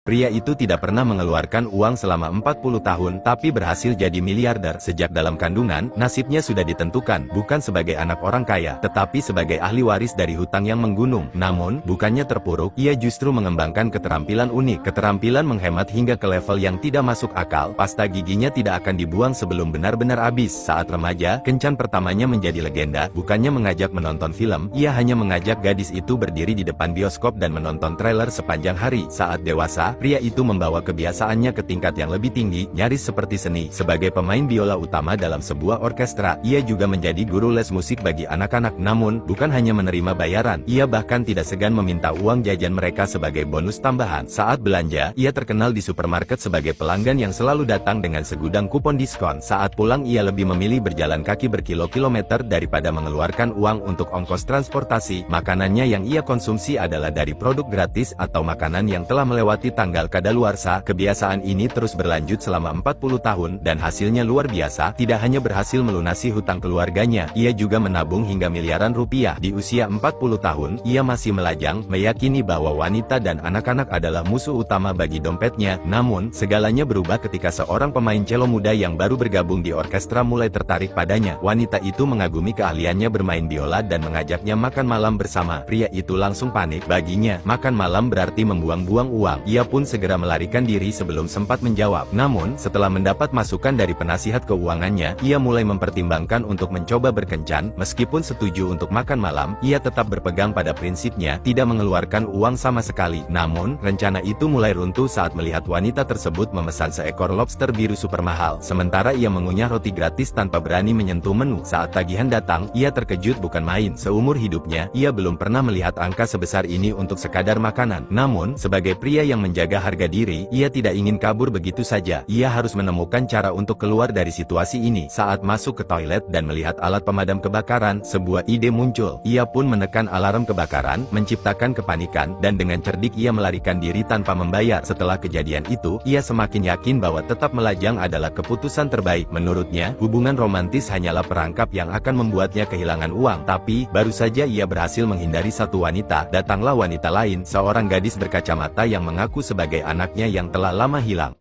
Pria itu tidak pernah mengeluarkan uang selama 40 tahun, tapi berhasil jadi miliarder. Sejak dalam kandungan, nasibnya sudah ditentukan, bukan sebagai anak orang kaya, tetapi sebagai ahli waris dari hutang yang menggunung. Namun, bukannya terpuruk, ia justru mengembangkan keterampilan unik, keterampilan menghemat hingga ke level yang tidak masuk akal. Pasta giginya tidak akan dibuang sebelum benar-benar habis. Saat remaja, kencan pertamanya menjadi legenda, bukannya mengajak menonton film, ia hanya mengajak gadis itu berdiri di depan bioskop dan menonton trailer sepanjang hari. Saat dewasa, pria itu membawa kebiasaannya ke tingkat yang lebih tinggi, nyaris seperti seni. Sebagai pemain biola utama dalam sebuah orkestra, ia juga menjadi guru les musik bagi anak-anak. Namun, bukan hanya menerima bayaran, ia bahkan tidak segan meminta uang jajan mereka sebagai bonus tambahan. Saat belanja, ia terkenal di supermarket sebagai pelanggan yang selalu datang dengan segudang kupon diskon. Saat pulang, ia lebih memilih berjalan kaki berkilo-kilometer daripada mengeluarkan uang untuk ongkos transportasi. Makanannya yang ia konsumsi adalah dari produk gratis atau makanan yang telah melewati tanggal kadaluarsa. Kebiasaan ini terus berlanjut selama 40 tahun, dan hasilnya luar biasa. Tidak hanya berhasil melunasi hutang keluarganya, ia juga menabung hingga miliaran rupiah. Di usia 40 tahun, ia masih melajang, meyakini bahwa wanita dan anak-anak adalah musuh utama bagi dompetnya. Namun, segalanya berubah ketika seorang pemain cello muda yang baru bergabung di orkestra mulai tertarik padanya. Wanita itu mengagumi keahliannya bermain biola dan mengajaknya makan malam bersama. Pria itu langsung panik. Baginya, makan malam berarti membuang-buang uang. Ia pun segera melarikan diri sebelum sempat menjawab. Namun, setelah mendapat masukan dari penasihat keuangannya, ia mulai mempertimbangkan untuk mencoba berkencan. Meskipun setuju untuk makan malam, ia tetap berpegang pada prinsipnya, tidak mengeluarkan uang sama sekali. Namun, rencana itu mulai runtuh saat melihat wanita tersebut memesan seekor lobster biru super mahal. Sementara ia mengunyah roti gratis tanpa berani menyentuh menu. Saat tagihan datang, ia terkejut bukan main. Seumur hidupnya, ia belum pernah melihat angka sebesar ini untuk sekadar makanan. Namun, sebagai pria yang menjaga harga diri, ia tidak ingin kabur begitu saja. Ia harus menemukan cara untuk keluar dari situasi ini. Saat masuk ke toilet dan melihat alat pemadam kebakaran, sebuah ide muncul. Ia pun menekan alarm kebakaran, menciptakan kepanikan, dan dengan cerdik ia melarikan diri tanpa membayar. Setelah kejadian itu, ia semakin yakin bahwa tetap melajang adalah keputusan terbaik. Menurutnya, hubungan romantis hanyalah perangkap yang akan membuatnya kehilangan uang. Tapi, baru saja ia berhasil menghindari satu wanita, datanglah wanita lain, seorang gadis berkacamata yang mengaku sebagai anaknya yang telah lama hilang.